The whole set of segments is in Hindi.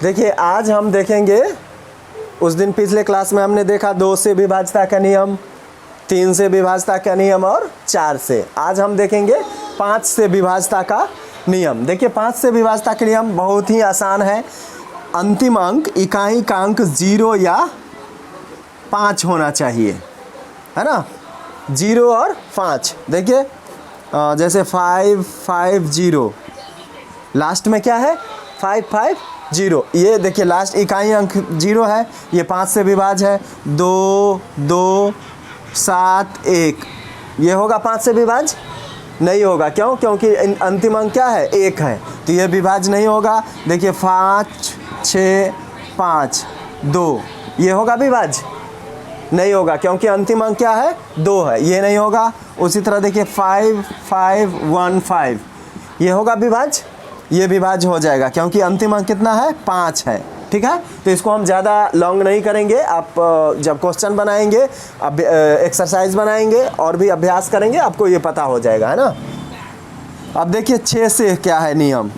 देखिए आज हम देखेंगे, उस दिन पिछले क्लास में हमने देखा 2 से विभाज्यता का नियम, 3 से विभाज्यता का नियम और 4 से। आज हम देखेंगे 5 से विभाज्यता का नियम। देखिए 5 से विभाज्यता का नियम बहुत ही आसान है। अंतिम अंक इकाई का अंक 0 या 5 होना चाहिए, है ना, 0 और 5। देखिए जैसे 550, लास्ट में क्या है 550, ये देखिए लास्ट इकाई अंक 0 है, ये 5 से विभाज्य है। 2 2 7 1, ये होगा 5 से विभाज्य नहीं होगा। क्यों? क्योंकि अंतिम अंक क्या है 1 है, तो ये विभाज्य नहीं होगा। देखिए 5 6 5 2, ये होगा विभाज्य नहीं होगा, क्योंकि अंतिम अंक क्या है 2 है, ये नहीं होगा। उसी तरह देखिए 5515, ये होगा विभाज्य, ये विभाज्य हो जाएगा, क्योंकि अंतिम अंक कितना है 5 है। ठीक है, तो इसको हम ज़्यादा लॉन्ग नहीं करेंगे। आप जब क्वेश्चन बनाएंगे, अब एक्सरसाइज बनाएंगे और भी अभ्यास करेंगे, आपको ये पता हो जाएगा, है ना। अब देखिए 6 से क्या है नियम।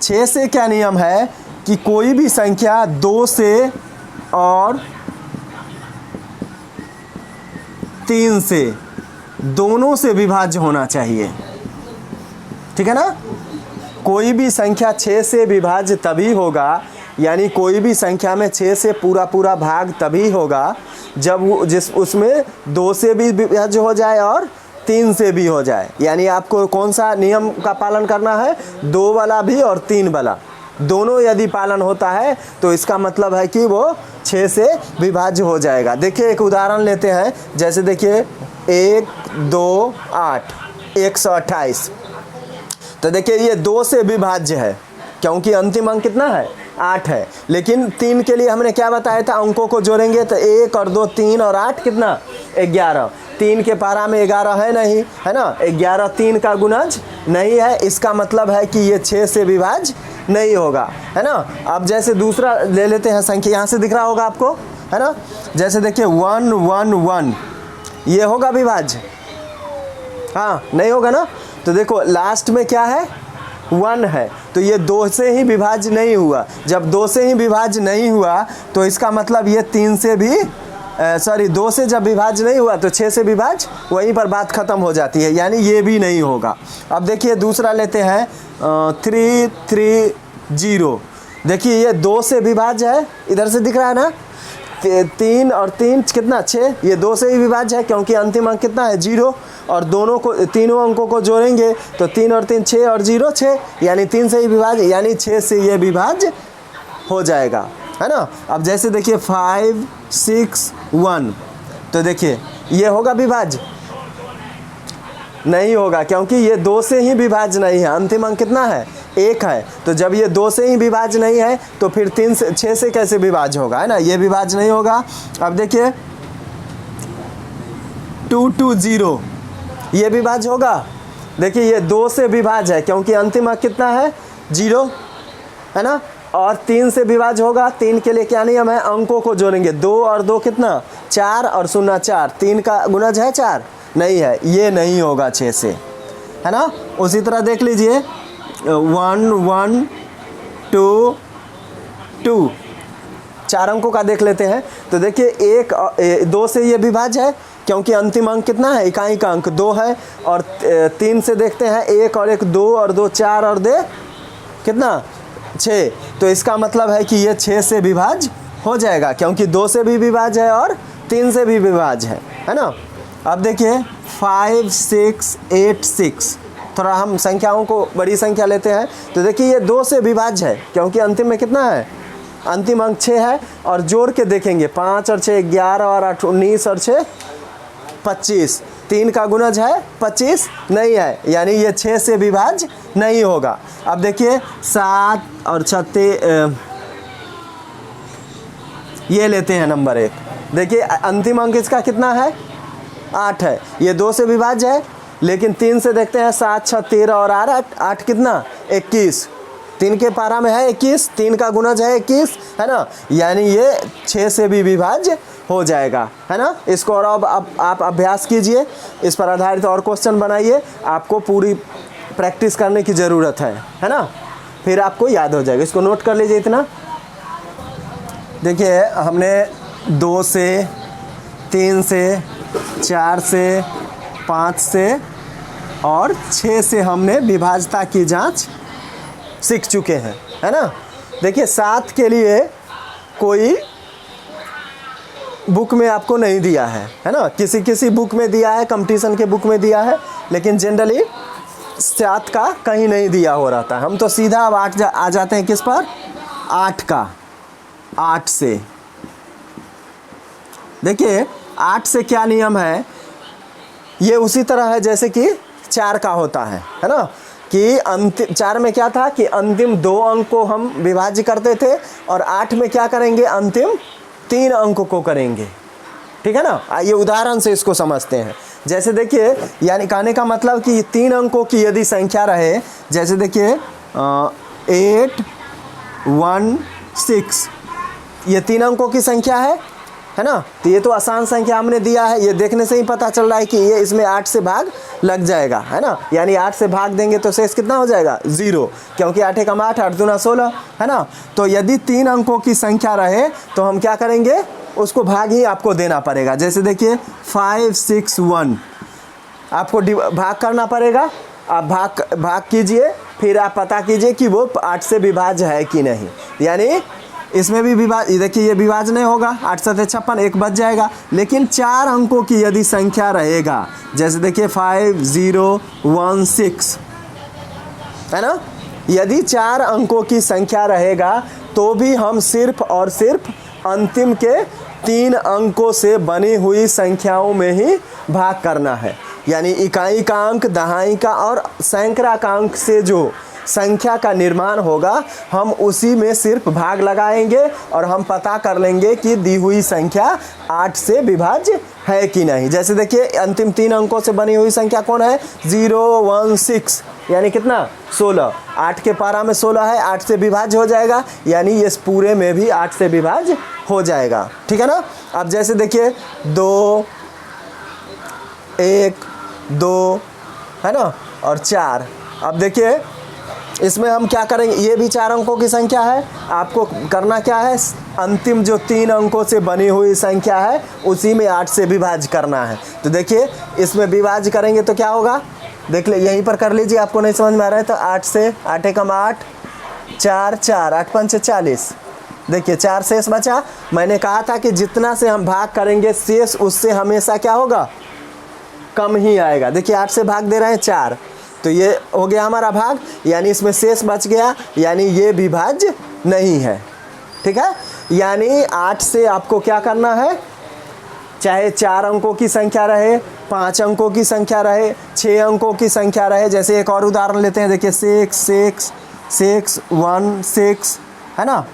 6 से क्या नियम है कि कोई भी संख्या 2 से और 3 से दोनों से विभाज्य होना चाहिए। ठीक है ना, कोई भी संख्या 6 से विभाज्य तभी होगा, यानी कोई भी संख्या में 6 से पूरा भाग तभी होगा जब उसमें 2 से भी विभाज्य हो जाए और 3 से भी हो जाए। यानी आपको कौन सा नियम का पालन करना है, 2 वाला भी और 3 वाला, दोनों यदि पालन होता है तो इसका मतलब है कि वो 6 से विभाज्य हो जाएगा। देखिए एक उदाहरण लेते हैं, जैसे देखिए 1 2 8 128, तो देखिए ये 2 से विभाज्य है, क्योंकि अंतिम अंक कितना है 8 है। लेकिन 3 के लिए हमने क्या बताया था, अंकों को जोड़ेंगे तो 1 और 2 3 और 8 कितना 11। 3 के पारा में 11 है नहीं, है ना, 11 3 का गुणज नहीं है, इसका मतलब है कि ये 6 से विभाज्य नहीं होगा, है ना। अब जैसे दूसरा ले लेते हैं संख्या, यहाँ से दिख रहा होगा आपको, है ना। जैसे देखिए 1 1 1, ये होगा विभाज्य, हाँ नहीं होगा ना। तो देखो लास्ट में क्या है 1 है, तो ये 2 से ही विभाज्य नहीं हुआ। जब 2 से ही विभाज्य नहीं हुआ तो इसका मतलब ये 3 से भी 2 से जब विभाज्य नहीं हुआ तो 6 से विभाज्य, वहीं पर बात खत्म हो जाती है, यानी ये भी नहीं होगा। अब देखिए दूसरा लेते हैं 3 3 0, देखिए ये 2 से विभाज्य है, इधर से दिख रहा है ना, 3 और 3 कितना 6, ये 2 से ही विभाज्य है, क्योंकि अंतिम अंक कितना है 0, और दोनों को तीनों अंकों को जोड़ेंगे तो 3 और 3 6 और 0 6, यानी 3 से ही विभाज्य, यानी 6 से ये विभाज्य हो जाएगा, है ना। अब जैसे देखिए 5 6 1, तो देखिए ये होगा विभाज्य नहीं होगा, क्योंकि ये 2 से ही विभाज्य नहीं है, अंतिम अंक कितना है 1 है। तो जब ये 2 से ही विभाज्य नहीं है तो फिर 3 से 6 से कैसे विभाज्य होगा, है ना, ये विभाज्य नहीं होगा। अब देखिए 2 2 0, ये विभाज्य होगा। देखिए ये 2 से विभाज्य है, क्योंकि अंतिम अंक कितना है 0, है ना, और 3 से विभाज्य होगा। 3 के लिए क्या नियम है, अंकों को जोड़ेंगे, 2 और 2 कितना 4 और 0 4, 3 का गुणज है 4, नहीं है, ये नहीं होगा 6 से, है ना। उसी तरह देख लीजिए 1 1 2 2, 4 अंकों का देख लेते हैं। तो देखिए 2 से ये विभाज्य है, क्योंकि अंतिम अंक कितना है, इकाई का अंक 2 है, और 3 से देखते हैं 1 और 1 2 और 2 4 और 2 कितना 6, तो इसका मतलब है कि ये 6 से विभाज्य हो जाएगा, क्योंकि 2 से भी विभाज्य है और 3 से भी विभाज्य है ना। अब देखिए 5 6 8 6, थोड़ा हम संख्याओं को बड़ी संख्या लेते हैं। तो देखिए ये 2 से विभाज्य है, क्योंकि अंतिम में कितना है, अंतिम अंक 6 है, और जोड़ के देखेंगे 5 और 6 11 और 8 19 और 6 25, 3 का गुणज है 25 नहीं है, यानी ये 6 से विभाज्य नहीं होगा। अब देखिए 7 और 36, ये लेते हैं नंबर 1। देखिए अंतिम अंक इसका कितना है 8 है, ये 2 से विभाज्य है, लेकिन 3 से देखते हैं 7 6 13 और 8 कितना 21, 3 के पारा में है 21, 3 का गुणज है 21, है ना, यानी ये 6 से भी विभाज्य हो जाएगा, है ना। इसको और अब आप अभ्यास कीजिए, इस पर आधारित और क्वेश्चन बनाइए, आपको पूरी प्रैक्टिस करने की ज़रूरत है ना। फिर आपको याद हो जाएगा। इसको नोट कर लीजिए इतना। देखिए हमने 2 से, 3 से, 4 से, 5 से और 6 से हमने विभाज्यता की जांच सीख चुके हैं, है ना। देखिए 7 के लिए कोई बुक में आपको नहीं दिया है ना, किसी किसी बुक में दिया है, कंपटीशन के बुक में दिया है, लेकिन जनरली 7 का कहीं नहीं दिया हो रहा था। हम तो सीधा अब 8 आ जाते हैं किस पर, 8 का। 8 से देखिए 8 से क्या नियम है, ये उसी तरह है जैसे कि 4 का होता है ना, कि अंतिम 4 में क्या था कि अंतिम 2 अंक को हम विभाज्य करते थे, और 8 में क्या करेंगे, अंतिम 3 अंक को करेंगे। ठीक है ना। आइए उदाहरण से इसको समझते हैं। जैसे देखिए, यानी कहने का मतलब कि 3 अंकों की यदि संख्या रहे, जैसे देखिए 8 1 6, ये 3 अंकों की संख्या है ना। तो ये तो आसान संख्या हमने दिया है, ये देखने से ही पता चल रहा है कि ये इसमें 8 से भाग लग जाएगा, है ना। यानी 8 से भाग देंगे तो शेष कितना हो जाएगा, 0, क्योंकि 8 एकम 8, 8 दूना 16, है ना। तो यदि 3 अंकों की संख्या रहे तो हम क्या करेंगे, उसको भाग ही आपको देना पड़ेगा। जैसे देखिए 5 6 1, आपको भाग करना पड़ेगा। आप भाग कीजिए, फिर आप पता कीजिए कि वो 8 से विभाज्य है कि नहीं। यानी इसमें भी विभाज्य, देखिए ये विभाज्य नहीं होगा, 8 7 56, 1 बच जाएगा। लेकिन 4 अंकों की यदि संख्या रहेगा, जैसे देखिए 5 0 1 6, है ना। यदि 4 अंकों की संख्या रहेगा तो भी हम सिर्फ और सिर्फ अंतिम के 3 अंकों से बनी हुई संख्याओं में ही भाग करना है। यानी इकाई का अंक, दहाई का और सैकड़ा का अंक से जो संख्या का निर्माण होगा, हम उसी में सिर्फ भाग लगाएंगे और हम पता कर लेंगे कि दी हुई संख्या 8 से विभाज्य है कि नहीं। जैसे देखिए अंतिम 3 अंकों से बनी हुई संख्या कौन है, 0 1 6, यानी कितना, 16। 8 के पारा में 16 है, 8 से विभाज्य हो जाएगा, यानी इस पूरे में भी 8 से विभाज्य हो जाएगा। ठीक है ना। अब जैसे देखिए 2 1 2, है ना, और 4। अब देखिए इसमें हम क्या करेंगे, ये भी 4 अंकों की संख्या है। आपको करना क्या है, अंतिम जो 3 अंकों से बनी हुई संख्या है उसी में 8 से विभाज्य करना है। तो देखिए इसमें विभाज्य करेंगे तो क्या होगा, देख ले, यहीं पर कर लीजिए। आपको नहीं समझ में आ रहा है तो 8 से, 8 एकम 8, 4 4, 8 5 40। देखिए 4 शेष बचा। मैंने कहा था कि जितना से हम भाग करेंगे शेष उससे हमेशा क्या होगा, कम ही आएगा। देखिए 8 से भाग दे रहे हैं 4, तो ये हो गया हमारा भाग, यानी इसमें शेष बच गया, यानी ये विभाज्य नहीं है। ठीक है। यानी 8 से आपको क्या करना है, चाहे 4 अंकों की संख्या रहे, 5 अंकों की संख्या रहे, 6 अंकों की संख्या रहे। जैसे एक और उदाहरण लेते हैं, देखिए 6 6 6 1 6, है ना,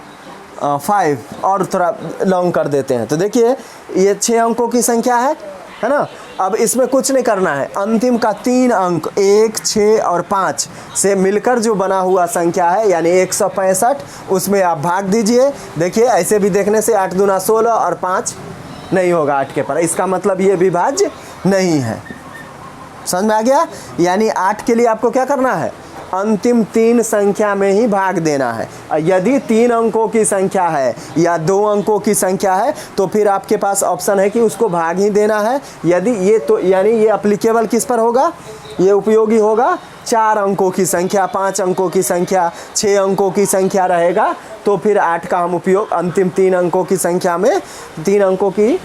5, और थोड़ा लॉन्ग कर देते हैं। तो देखिए ये 6 अंकों की संख्या है ना। अब इसमें कुछ नहीं करना है, अंतिम का 3 अंक 1 6 और 5 से मिलकर जो बना हुआ संख्या है, यानी 165, उसमें आप भाग दीजिए। देखिए ऐसे भी देखने से 8 दूना 16 और 5 नहीं होगा 8 के पर, इसका मतलब ये विभाज्य नहीं है। समझ में आ गया। यानी 8 के लिए आपको क्या करना है, अंतिम 3 संख्या में ही भाग देना है। यदि 3 अंकों की संख्या है या 2 अंकों की संख्या है तो फिर आपके पास ऑप्शन है कि उसको भाग ही देना है। यदि ये तो यानी ये एप्लीकेबल किस पर होगा, ये उपयोगी होगा 4 अंकों की संख्या, 5 अंकों की संख्या, 6 अंकों की संख्या रहेगा तो फिर 8 का हम उपयोग अंतिम 3 अंकों की संख्या में, 3 अंकों की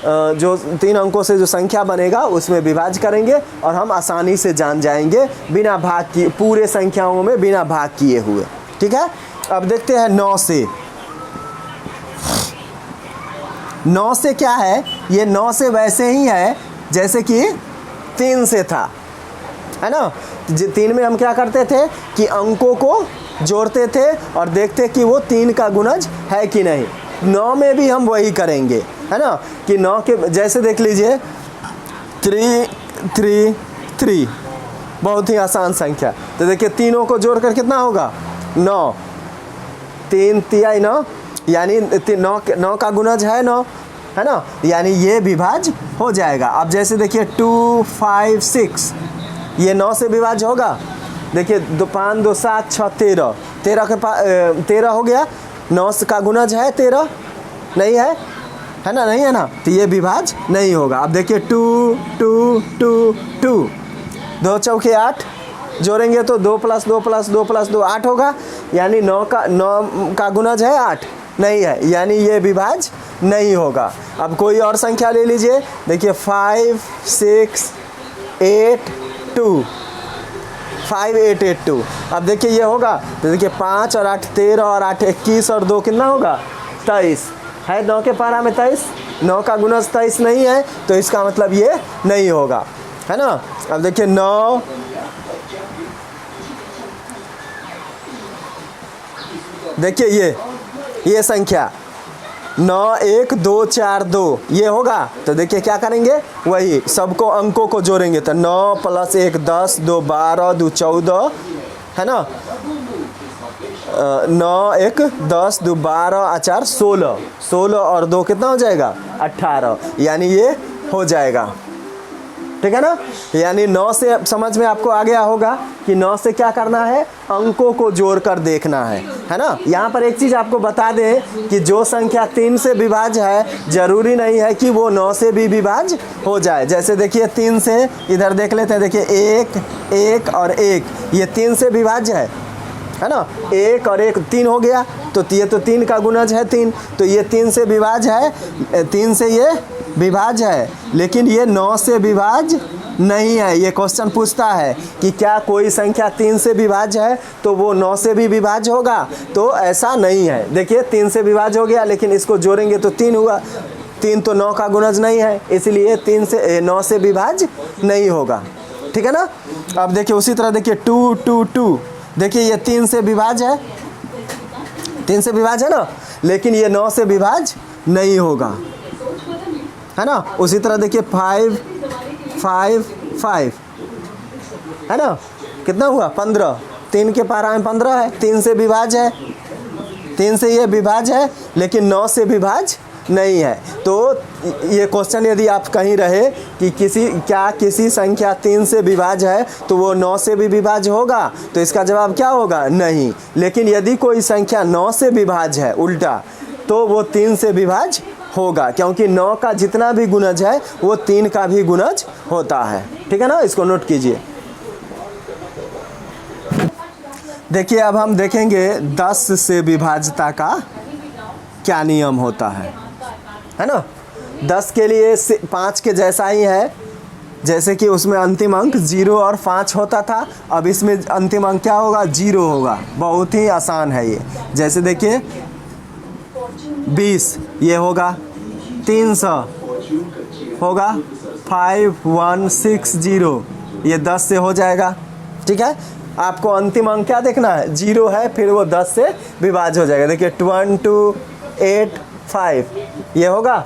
जो 3 अंकों से जो संख्या बनेगा उसमें विभाज्य करेंगे और हम आसानी से जान जाएंगे बिना भाग किए, पूरे संख्याओं में बिना भाग किए हुए। ठीक है। अब देखते हैं 9 से। 9 से क्या है, ये 9 से वैसे ही है जैसे कि 3 से था, है ना। 3 में हम क्या करते थे कि अंकों को जोड़ते थे और देखते कि वो 3 का गुणज है कि नहीं। 9 में भी हम वही करेंगे, है ना, कि 9 के जैसे देख लीजिए 3 3 3, बहुत ही आसान संख्या। तो देखिए तीनों को जोड़कर कितना होगा, 9, 3 3 9, यानी 9 का गुणज है 9, है ना, यानी ये विभाज्य हो जाएगा। अब जैसे देखिए 2 5 6, ये 9 से विभाज्य होगा। देखिए 2 5 2 7 6 13, 13 हो गया, 9 का गुणज है 13, नहीं है, है ना, नहीं है ना, तो ये विभाज्य नहीं होगा। अब देखिए 2 2 2 2, 2 चौके 8, जोड़ेंगे तो 2 + 2 + 2 + 2 8 होगा, यानी 9 का गुणज है 8, नहीं है, यानी ये विभाज्य नहीं होगा। अब कोई और संख्या ले लीजिए, देखिए 5 6 8 2, 5 8 8 2। अब देखिए ये होगा, तो देखिए 5 और 8 13 और 8 21 और 2 कितना होगा 23, है 9 के पारा में 23, 9 का गुणज 23 नहीं है, तो इसका मतलब ये नहीं होगा, है ना। अब देखिए 9 देखिए ये संख्या 9 1 2 4 2 ये होगा, तो देखिए क्या करेंगे, वही सबको अंकों को जोड़ेंगे, तो 9 + 1 10 2 12 2 14, है ना, 9 1 10 2 12 और 4 16, 16 और 2 कितना हो जाएगा 18, यानी ये हो जाएगा, ठीक है ना। यानी 9 से समझ में आपको आ गया होगा कि 9 से क्या करना है, अंकों को जोड़कर देखना है ना। यहाँ पर एक चीज़ आपको बता दें कि जो संख्या 3 से विभाज्य है ज़रूरी नहीं है कि वो 9 से भी विभाज्य हो जाए। जैसे देखिए 3 से, इधर देख लेते हैं, देखिए 1 1 और 1, ये 3 से विभाज्य है ना, 1 और 1 3 हो गया, तो ये तो 3 का गुणज है 3, तो ये 3 से विभाज्य है, 3 से ये विभाज्य है, लेकिन ये 9 से विभाज्य नहीं है। ये क्वेश्चन पूछता है कि क्या कोई संख्या 3 से विभाज्य है तो वो 9 से भी विभाज्य होगा, तो ऐसा नहीं है। देखिए 3 से विभाज्य हो गया, लेकिन इसको जोड़ेंगे तो 3 हुआ, 3 तो 9 का गुणज नहीं है, इसलिए 3 से 9 से विभाज्य नहीं होगा, ठीक है ना। अब देखिए उसी तरह देखिए 2 2 2, देखिए ये 3 से विभाज्य है, 3 से विभाज्य है ना, लेकिन ये 9 से विभाज्य नहीं होगा, है ना। उसी तरह देखिए 5 5 5, है ना, कितना हुआ 15, 3 के पारा में 15 है, 3 से विभाज्य है, 3 से ये विभाज्य है, लेकिन 9 से विभाज्य नहीं है। तो ये क्वेश्चन यदि आप कहीं रहे कि किसी संख्या 3 से विभाज्य है तो वो 9 से भी विभाज्य होगा, तो इसका जवाब क्या होगा, नहीं। लेकिन यदि कोई संख्या 9 से विभाज्य है उल्टा, तो वो 3 से विभाज्य होगा, क्योंकि 9 का जितना भी गुणज है वो 3 का भी गुणज होता है, ठीक है ना। इसको नोट कीजिए। देखिए अब हम देखेंगे 10 से विभाज्यता का क्या नियम होता है ना। 10 के लिए 5 के जैसा ही है, जैसे कि उसमें अंतिम अंक 0 और 5 होता था, अब इसमें अंतिम अंक क्या होगा, 0 होगा। बहुत ही आसान है ये। जैसे देखिए 20 ये होगा, 300 होगा, 5160 ये 10 से हो जाएगा, ठीक है। आपको अंतिम अंक क्या देखना है, 0 है, फिर वो 10 से विभाज्य हो जाएगा। देखिए 1285 ये होगा,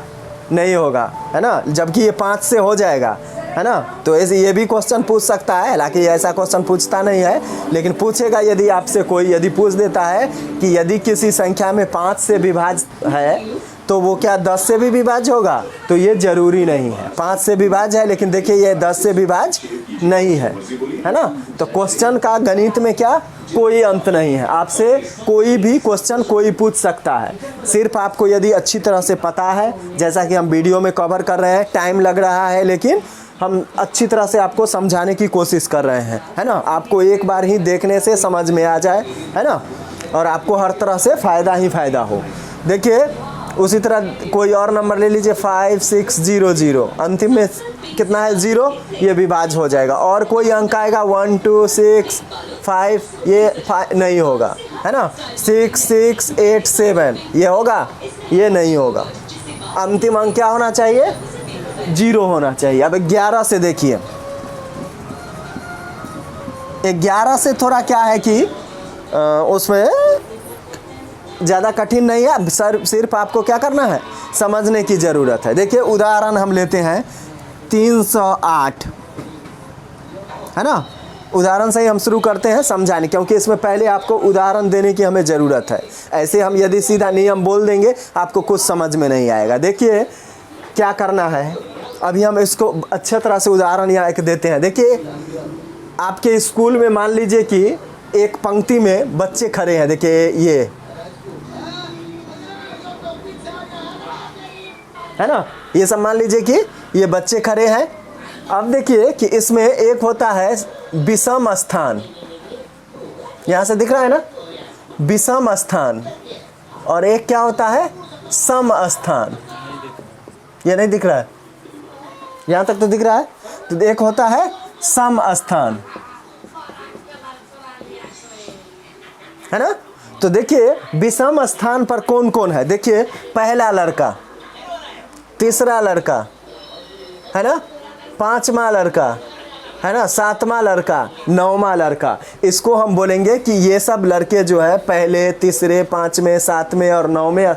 नहीं होगा, है ना, जबकि ये 5 से हो जाएगा, है ना। तो ऐसे ये भी क्वेश्चन पूछ सकता है, हालांकि ऐसा क्वेश्चन पूछता नहीं है, लेकिन पूछेगा यदि आपसे कोई यदि पूछ देता है कि यदि किसी संख्या में 5 से विभाज्य है तो वो क्या 10 से भी विभाज्य होगा, तो ये ज़रूरी नहीं है। 5 से विभाज्य है, लेकिन देखिए ये 10 से विभाज्य नहीं है ना। तो क्वेश्चन का गणित में क्या कोई अंत नहीं है, आपसे कोई भी क्वेश्चन कोई पूछ सकता है। सिर्फ आपको यदि अच्छी तरह से पता है, जैसा कि हम वीडियो में कवर कर रहे हैं, टाइम लग रहा है, लेकिन हम अच्छी तरह से आपको समझाने की कोशिश कर रहे हैं, है ना। आपको एक बार ही देखने से समझ में आ जाए, है ना, और आपको हर तरह से फ़ायदा ही फ़ायदा हो। देखिए उसी तरह कोई और नंबर ले लीजिए 5600, अंतिम में कितना है 0, ये विभाज्य हो जाएगा। और कोई अंक आएगा 1 2 6 5, ये 5 नहीं होगा, है ना। 6687 ये होगा, ये नहीं होगा। अंतिम अंक क्या होना चाहिए, 0 होना चाहिए। अब 11 से देखिए, 11 से थोड़ा क्या है कि उसमें ज़्यादा कठिन नहीं है, सिर्फ आपको क्या करना है, समझने की ज़रूरत है। देखिए उदाहरण हम लेते हैं 308, है ना। उदाहरण से ही हम शुरू करते हैं समझाने, क्योंकि इसमें पहले आपको उदाहरण देने की हमें ज़रूरत है। ऐसे हम यदि सीधा नियम बोल देंगे आपको कुछ समझ में नहीं आएगा। देखिए क्या करना है, अभी हम इसको अच्छे तरह से उदाहरण यहाँ एक देते हैं। देखिए आपके स्कूल में मान लीजिए कि एक पंक्ति में बच्चे खड़े हैं, देखिए ये है ना, ये सब मान लीजिए कि ये बच्चे खड़े हैं। अब देखिए कि इसमें एक होता है विषम स्थान, यहां से दिख रहा है ना, विषम स्थान, और एक क्या होता है सम स्थान। ये नहीं दिख रहा है, यहां तक तो दिख रहा है। तो एक होता है सम स्थान, है ना। तो देखिए विषम स्थान पर कौन कौन है, देखिए पहला लड़का, तीसरा लड़का, है ना, पांचवा लड़का, है ना, सातवां लड़का, नौवां लड़का। इसको हम बोलेंगे कि ये सब लड़के जो है पहले, तीसरे, पांचवें, सातवें और नौवें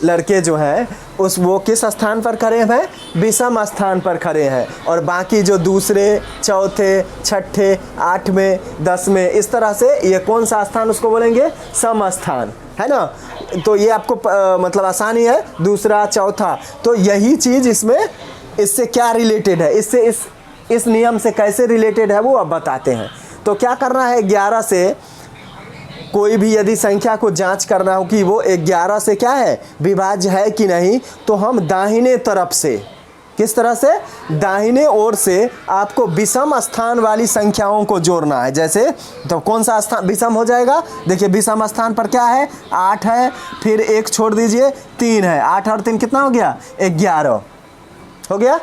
लड़के जो हैं वो किस स्थान पर खड़े हैं, विषम स्थान पर खड़े हैं। और बाकी जो दूसरे, चौथे, छठे, आठवें, दसवें, इस तरह से ये कौन सा स्थान उसको बोलेंगे, सम स्थान, है ना। तो ये आपको मतलब आसानी है, दूसरा, चौथा। तो यही चीज़ इसमें, इससे क्या रिलेटेड है, इससे इस नियम से कैसे रिलेटेड है वो अब बताते हैं। तो क्या करना है, 11 से कोई भी यदि संख्या को जांच करना हो कि वो 11 से क्या है, विभाज्य है कि नहीं, तो हम दाहिने तरफ से, किस तरह से, दाहिने ओर से आपको विषम स्थान वाली संख्याओं को जोड़ना है। जैसे तो कौन सा स्थान विषम हो जाएगा, देखिए विषम स्थान पर क्या है, 8 है, फिर एक छोड़ दीजिए 3 है, 8 और 3 कितना हो गया, 11 हो गया।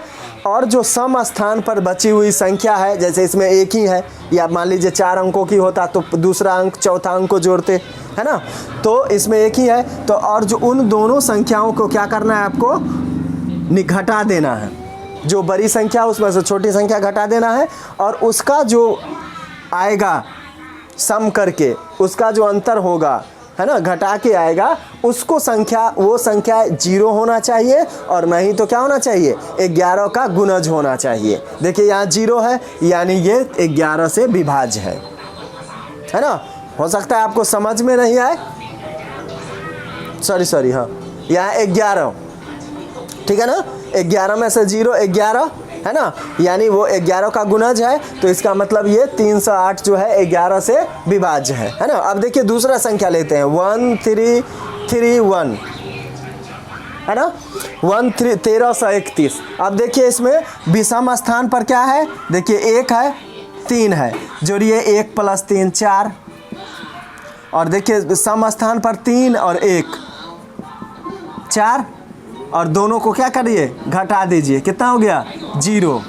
और जो सम स्थान पर बची हुई संख्या है, जैसे इसमें एक ही है, या मान लीजिए 4 अंकों की होता तो दूसरा अंक चौथा अंक को जोड़ते, है ना। तो इसमें एक ही है, तो और जो उन दोनों संख्याओं को क्या करना है, आपको घटा देना है। जो बड़ी संख्या उसमें से छोटी संख्या घटा देना है, और उसका जो आएगा सम करके, उसका जो अंतर होगा, है ना, घटा के आएगा, उसको संख्या, वो संख्या 0 होना चाहिए, और नहीं तो क्या होना चाहिए, 11 का गुणज होना चाहिए। देखिए यहाँ 0 है, यानी ये 11 से विभाज्य है ना। हो सकता है आपको समझ में नहीं आए, सॉरी, हाँ, यहाँ 11, ठीक है ना, 11 में से 0 11, है ना, यानी वो 11 का गुणज है। तो इसका मतलब ये 308 जो है 11 से विभाज्य है ना। अब देखिए दूसरा संख्या लेते हैं, 1331, है ना, 1331। अब देखिए इसमें विषम स्थान पर क्या है, देखिए 1 है, 3 है, जोड़िए 1 + 3 4, और देखिए सम स्थान पर 3 और 1 4, और दोनों को क्या करिए, घटा दीजिए, कितना हो गया, 0,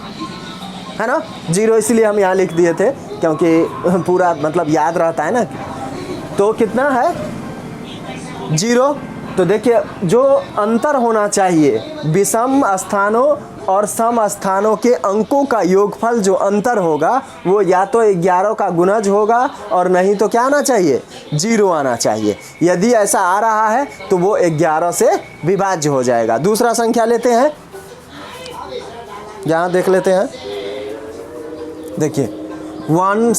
है ना। 0 इसलिए हम यहाँ लिख दिए थे क्योंकि पूरा मतलब याद रहता है ना। तो कितना है, 0। तो देखिए जो अंतर होना चाहिए विषम स्थानों और सम स्थानों के अंकों का योगफल, जो अंतर होगा वो या तो 11 का गुणज होगा, और नहीं तो क्या आना चाहिए, 0 आना चाहिए। यदि ऐसा आ रहा है तो वो 11 से विभाज्य हो जाएगा। दूसरा संख्या लेते हैं, यहाँ देख लेते हैं, देखिए 1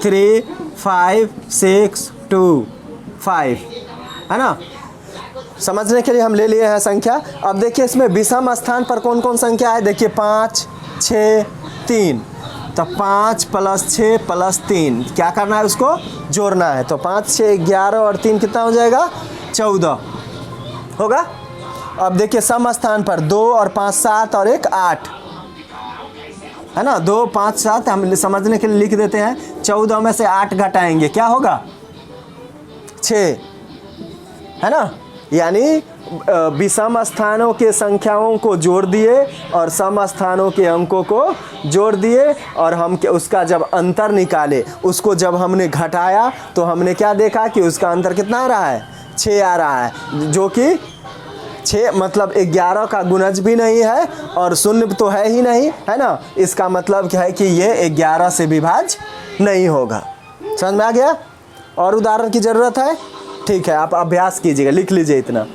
3 5 6 2 5, है ना। समझने के लिए हम ले लिए हैं संख्या। अब देखिए इसमें विषम स्थान पर कौन कौन संख्या है, देखिए 5 6 3, तो 5 + 6 + 3 क्या करना है, उसको जोड़ना है। तो 5 6 11 और 3 कितना हो जाएगा, 14 होगा। अब देखिए सम स्थान पर 2 और 5 7 और 1 8, है ना, 2 5 7 हम समझने के लिए लिख देते हैं। 14 में से 8 घटाएंगे, क्या होगा, 6, है ना। यानी विषम स्थानों के संख्याओं को जोड़ दिए और सम स्थानों के अंकों को जोड़ दिए, और हम उसका जब अंतर निकाले, उसको जब हमने घटाया तो हमने क्या देखा कि उसका अंतर कितना आ रहा है, 6 आ रहा है, जो कि 6 मतलब 11 का गुणज भी नहीं है और शून्य तो है ही नहीं, है ना। इसका मतलब क्या है कि ये 11 से विभाज्य नहीं होगा। समझ में आ गया। और उदाहरण की ज़रूरत है, ठीक है, आप अभ्यास कीजिएगा, लिख लीजिए इतना।